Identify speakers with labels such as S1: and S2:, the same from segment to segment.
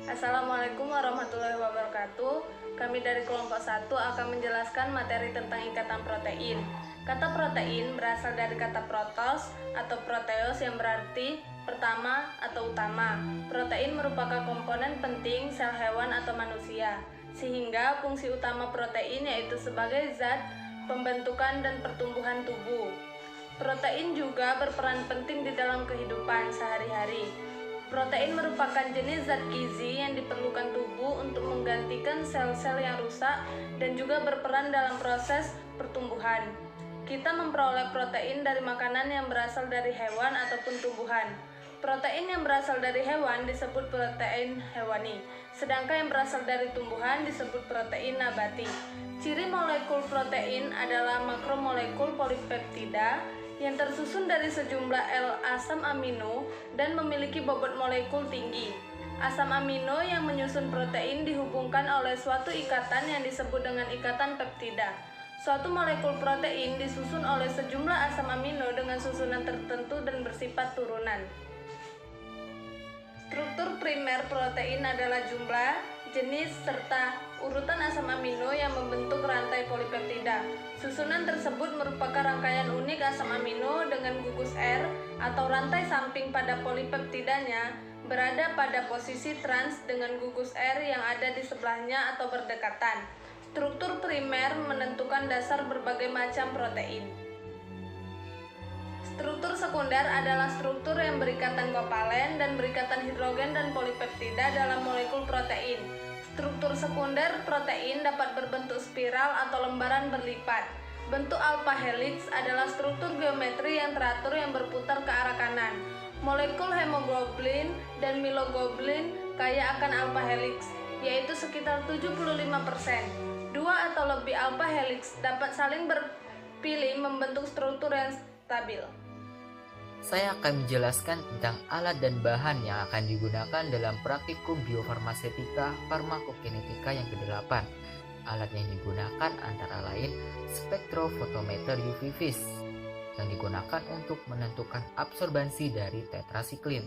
S1: Assalamualaikum warahmatullahi wabarakatuh. Kami dari kelompok 1 akan menjelaskan materi tentang ikatan protein. Kata protein berasal dari kata protos atau proteos yang berarti pertama atau utama. Protein merupakan komponen penting sel hewan atau manusia, sehingga fungsi utama protein yaitu sebagai zat pembentukan dan pertumbuhan tubuh. Protein juga berperan penting di dalam kehidupan sehari-hari. Protein merupakan jenis zat gizi yang diperlukan tubuh untuk menggantikan sel-sel yang rusak dan juga berperan dalam proses pertumbuhan. Kita memperoleh protein dari makanan yang berasal dari hewan ataupun tumbuhan. Protein yang berasal dari hewan disebut protein hewani, sedangkan yang berasal dari tumbuhan disebut protein nabati. Ciri molekul protein adalah makromolekul polipeptida yang tersusun dari sejumlah asam amino dan memiliki bobot molekul tinggi. Asam amino yang menyusun protein dihubungkan oleh suatu ikatan yang disebut dengan ikatan peptida. Suatu molekul protein disusun oleh sejumlah asam amino dengan susunan tertentu dan bersifat turunan. Struktur primer protein adalah jumlah, jenis, serta urutan asam amino yang membentuk rantai polipeptida. Susunan tersebut merupakan rangkaian unik asam amino dengan gugus R atau rantai samping pada polipeptidanya berada pada posisi trans dengan gugus R yang ada di sebelahnya atau berdekatan. Struktur primer menentukan dasar berbagai macam protein. Struktur sekunder adalah struktur yang berikatan kovalen dan berikatan hidrogen dan polipeptida dalam molekul protein. Struktur sekunder protein dapat berbentuk spiral atau lembaran berlipat. Bentuk alpha helix adalah struktur geometri yang teratur yang berputar ke arah kanan. Molekul hemoglobin dan myoglobin kaya akan alpha helix, yaitu sekitar 75%. Dua atau lebih alpha helix dapat saling berpilih membentuk struktur yang stabil.
S2: Saya akan menjelaskan tentang alat dan bahan yang akan digunakan dalam praktikum biofarmasetika farmakokinetika yang ke-8. Alat yang digunakan antara lain spektrofotometer UV vis yang digunakan untuk menentukan absorbansi dari tetrasiklin.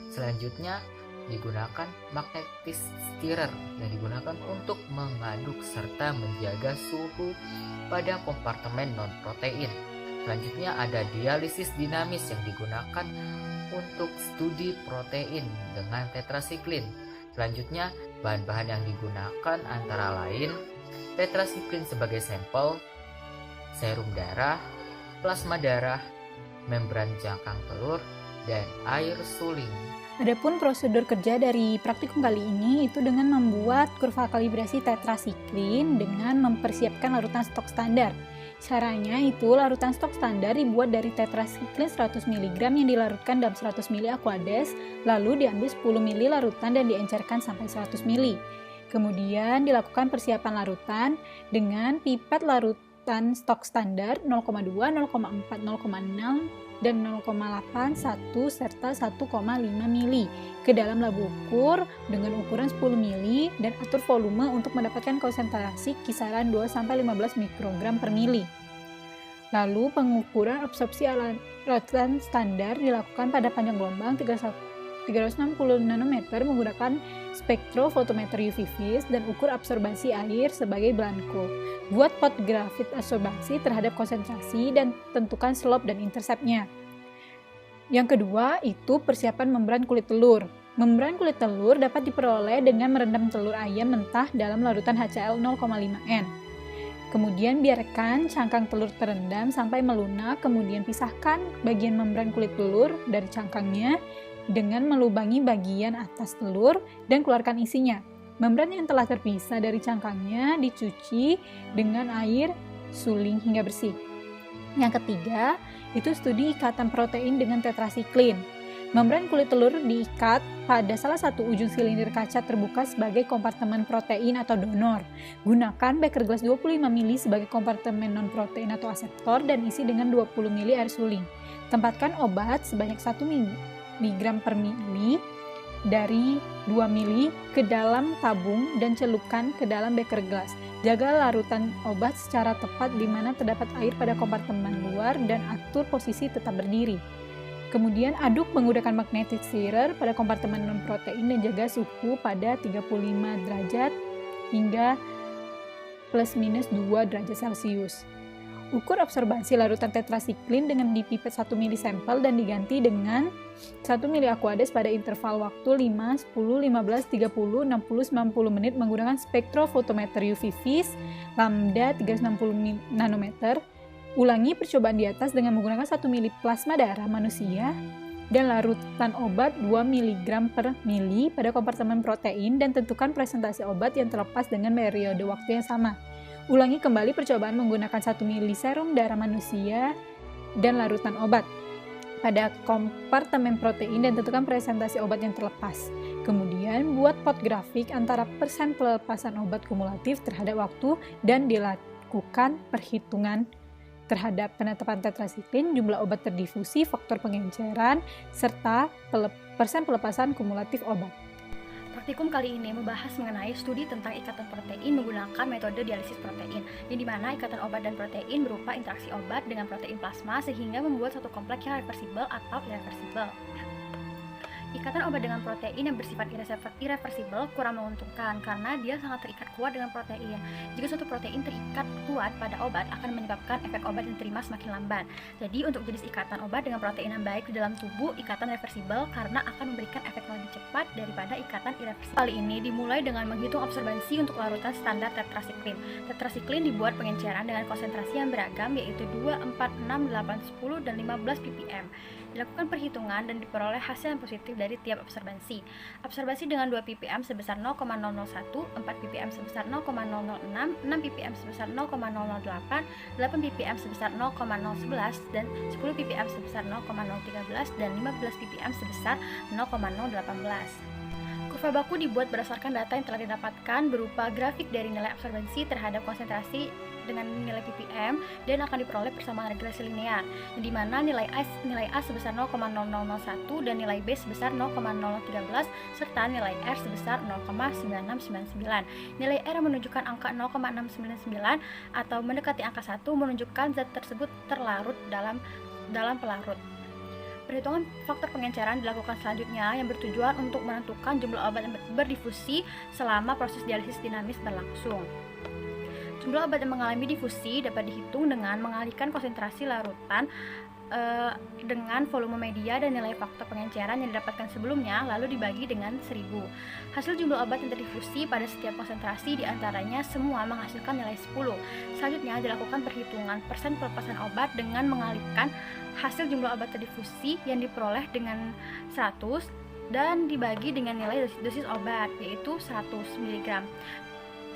S2: Selanjutnya digunakan magnetic stirrer yang digunakan untuk mengaduk serta menjaga suhu pada kompartemen non-protein. Selanjutnya ada dialisis dinamis yang digunakan untuk studi protein dengan tetrasiklin. Selanjutnya bahan-bahan yang digunakan antara lain tetrasiklin sebagai sampel, serum darah, plasma darah, membran jangkang telur, dan air suling.
S3: Adapun prosedur kerja dari praktikum kali ini itu dengan membuat kurva kalibrasi tetrasiklin dengan mempersiapkan larutan stok standar. Caranya itu larutan stok standar dibuat dari tetrasiklin 100 mg yang dilarutkan dalam 100 ml aquades, lalu diambil 10 ml larutan dan diencerkan sampai 100 ml. Kemudian dilakukan persiapan larutan dengan pipet larutan stok standar 0,2, 0,4, 0,6 dan 0,8, 1 serta 1,5 mili ke dalam labu ukur dengan ukuran 10 mili dan atur volume untuk mendapatkan konsentrasi kisaran 2-15 mikrogram per mili. Lalu pengukuran absorpsi larutan standar dilakukan pada panjang gelombang 360 nanometer menggunakan spektrofotometer UV vis dan ukur absorbasi air sebagai belangko. Buat pot grafit absorbasi terhadap konsentrasi dan tentukan slope dan interceptnya. Yang kedua itu persiapan membran kulit telur. Membran kulit telur dapat diperoleh dengan merendam telur ayam mentah dalam larutan HCl 0,5N. Kemudian biarkan cangkang telur terendam sampai melunak, kemudian pisahkan bagian membran kulit telur dari cangkangnya dengan melubangi bagian atas telur dan keluarkan isinya. Membran yang telah terpisah dari cangkangnya dicuci dengan air suling hingga bersih. Yang ketiga, itu studi ikatan protein dengan tetrasiklin. Membran kulit telur diikat pada salah satu ujung silinder kaca terbuka sebagai kompartemen protein atau donor. Gunakan beker gelas 25 ml sebagai kompartemen non-protein atau aseptor dan isi dengan 20 ml air suling. Tempatkan obat sebanyak 1 mg per mili dari 2 mili ke dalam tabung dan celupkan ke dalam beker gelas. Jaga larutan obat secara tepat di mana terdapat air pada kompartemen luar dan atur posisi tetap berdiri. Kemudian aduk menggunakan magnetic stirrer pada kompartemen non-protein dan jaga suhu pada 35 derajat hingga plus minus 2 derajat Celcius. Ukur absorbansi larutan tetrasiklin dengan dipipet 1 ml sampel dan diganti dengan 1 ml Aquades pada interval waktu 5, 10, 15, 30, 60, 90 menit menggunakan spektrofotometer UV vis lambda 360 nanometer. Ulangi percobaan di atas dengan menggunakan 1 ml plasma darah manusia dan larutan obat 2 mg per mili pada kompartemen protein dan tentukan presentasi obat yang terlepas dengan periode waktu yang sama. Ulangi kembali percobaan menggunakan 1 ml serum darah manusia dan larutan obat pada kompartemen protein dan tentukan presentasi obat yang terlepas. Kemudian buat plot grafik antara persen pelepasan obat kumulatif terhadap waktu dan dilakukan perhitungan terhadap penetapan tetrasiklin, jumlah obat terdifusi, faktor pengenceran, serta persen pelepasan kumulatif obat.
S4: Praktikum kali ini membahas mengenai studi tentang ikatan protein menggunakan metode dialisis protein, yang dimana ikatan obat dan protein berupa interaksi obat dengan protein plasma sehingga membuat suatu kompleks yang reversibel atau irreversibel. Ikatan obat dengan protein yang bersifat irreversibel kurang menguntungkan karena dia sangat terikat kuat dengan protein. Jika suatu protein terikat kuat pada obat akan menyebabkan efek obat yang diterima semakin lambat. Jadi untuk jenis ikatan obat dengan protein yang baik di dalam tubuh, ikatan reversibel karena akan memberikan efek lebih cepat daripada ikatan irreversibel. Kali ini dimulai dengan menghitung absorbansi untuk larutan standar tetrasiklin. Tetrasiklin dibuat pengenceran dengan konsentrasi yang beragam yaitu 2, 4, 6, 8, 10, dan 15 ppm. Dilakukan perhitungan dan diperoleh hasil yang positif dari tiap absorbansi. Absorbansi dengan 2 ppm sebesar 0,001, 4 ppm sebesar 0,006, 6 ppm sebesar 0,008, 8 ppm sebesar 0,011, dan 10 ppm sebesar 0,013, dan 15 ppm sebesar 0,018. Kurva baku dibuat berdasarkan data yang telah didapatkan berupa grafik dari nilai absorbansi terhadap konsentrasi dengan nilai ppm dan akan diperoleh persamaan regresi linear, di mana nilai A sebesar 0,0001 dan nilai B sebesar 0,0013 serta nilai R sebesar 0,9699. Nilai R menunjukkan angka 0,699 atau mendekati angka 1 menunjukkan zat tersebut terlarut dalam pelarut. Perhitungan faktor pengenceran dilakukan selanjutnya yang bertujuan untuk menentukan jumlah obat yang berdifusi selama proses dialisis dinamis berlangsung. Jumlah obat yang mengalami difusi dapat dihitung dengan mengalihkan konsentrasi larutan dengan volume media dan nilai faktor pengenceran yang didapatkan sebelumnya lalu dibagi dengan 1000. Hasil jumlah obat yang terdifusi pada setiap konsentrasi diantaranya semua menghasilkan nilai 10. Selanjutnya dilakukan perhitungan persen pelepasan obat dengan mengalihkan hasil jumlah obat terdifusi yang diperoleh dengan 100 dan dibagi dengan nilai dosis obat yaitu 100 mg.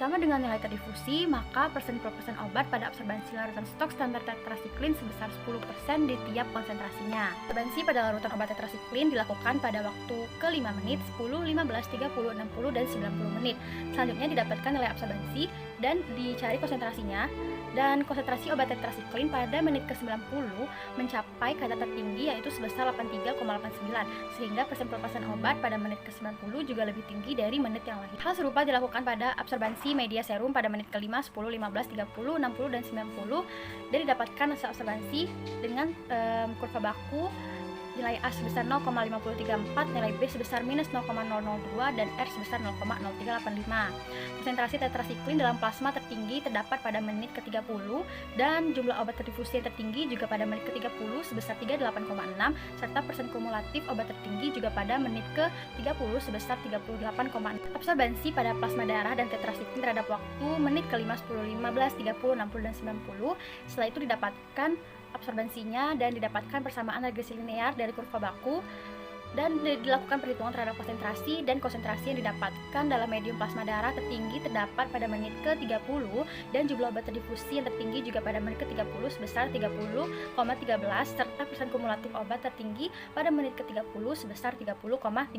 S4: Sama dengan nilai terdifusi, maka persen pelepasan obat pada absorbansi larutan stok standar tetrasiklin sebesar 10% di tiap konsentrasinya. Absorbansi pada larutan obat tetrasiklin dilakukan pada waktu ke 5 menit, 10, 15, 30, 60, dan 90 menit. Selanjutnya didapatkan nilai absorbansi dan dicari konsentrasinya. Dan konsentrasi obat tetrasiklin pada menit ke-90 mencapai kata tertinggi yaitu sebesar 83,89 sehingga persen pelepasan obat pada menit ke-90 juga lebih tinggi dari menit yang lain. Hal serupa dilakukan pada absorbansi media serum pada menit ke-5, 10, 15, 30, 60, dan 90 dan didapatkan hasil absorbansi dengan kurva baku nilai A sebesar 0,5034, nilai B sebesar minus 0,002, dan R sebesar 0,0385. Konsentrasi tetrasiklin dalam plasma tertinggi terdapat pada menit ke-30 dan jumlah obat terdifusi yang tertinggi juga pada menit ke-30 sebesar 38,6 serta persen kumulatif obat tertinggi juga pada menit ke-30 sebesar 38,6. Absorbansi pada plasma darah dan tetrasiklin terhadap waktu menit ke-5, 10, 15, 30, 60, dan 90. Setelah itu didapatkan absorbansinya dan didapatkan persamaan regresi linear dari kurva baku dan dilakukan perhitungan terhadap konsentrasi dan konsentrasi yang didapatkan dalam medium plasma darah tertinggi terdapat pada menit ke-30 dan jumlah obat terdifusi yang tertinggi juga pada menit ke-30 sebesar 30,13 serta persen kumulatif obat tertinggi pada menit ke-30 sebesar 30,13%.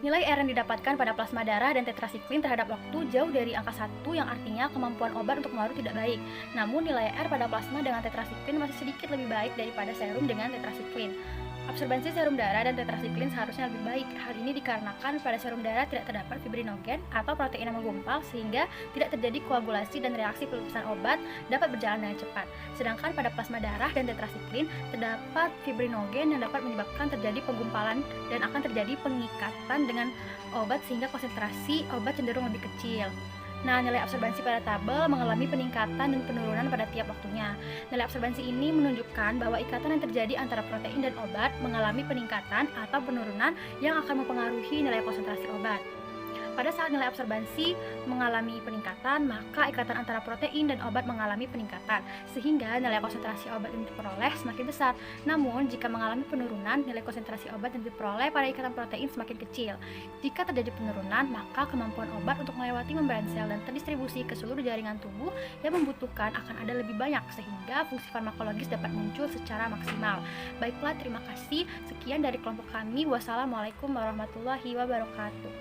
S4: Nilai R yang didapatkan pada plasma darah dan tetrasiklin terhadap waktu jauh dari angka 1 yang artinya kemampuan obat untuk melarut tidak baik. Namun nilai R pada plasma dengan tetrasiklin masih sedikit lebih baik daripada serum dengan tetrasiklin. Absorbansi serum darah dan tetrasiklin seharusnya lebih baik. Hal ini dikarenakan pada serum darah tidak terdapat fibrinogen atau protein yang menggumpal sehingga tidak terjadi koagulasi dan reaksi pelepasan obat dapat berjalan dengan cepat. Sedangkan pada plasma darah dan tetrasiklin terdapat fibrinogen yang dapat menyebabkan terjadi penggumpalan dan akan terjadi pengikatan dengan obat sehingga konsentrasi obat cenderung lebih kecil. Nah, nilai absorbansi pada tabel mengalami peningkatan dan penurunan pada tiap waktunya. Nilai absorbansi ini menunjukkan bahwa ikatan yang terjadi antara protein dan obat mengalami peningkatan atau penurunan yang akan mempengaruhi nilai konsentrasi obat. Pada saat nilai absorbansi mengalami peningkatan, maka ikatan antara protein dan obat mengalami peningkatan, sehingga nilai konsentrasi obat yang diperoleh semakin besar. Namun, jika mengalami penurunan, nilai konsentrasi obat yang diperoleh pada ikatan protein semakin kecil. Jika terjadi penurunan, maka kemampuan obat untuk melewati membran sel dan terdistribusi ke seluruh jaringan tubuh yang membutuhkan akan ada lebih banyak, sehingga fungsi farmakologis dapat muncul secara maksimal. Baiklah, terima kasih. Sekian dari kelompok kami. Wassalamualaikum warahmatullahi wabarakatuh.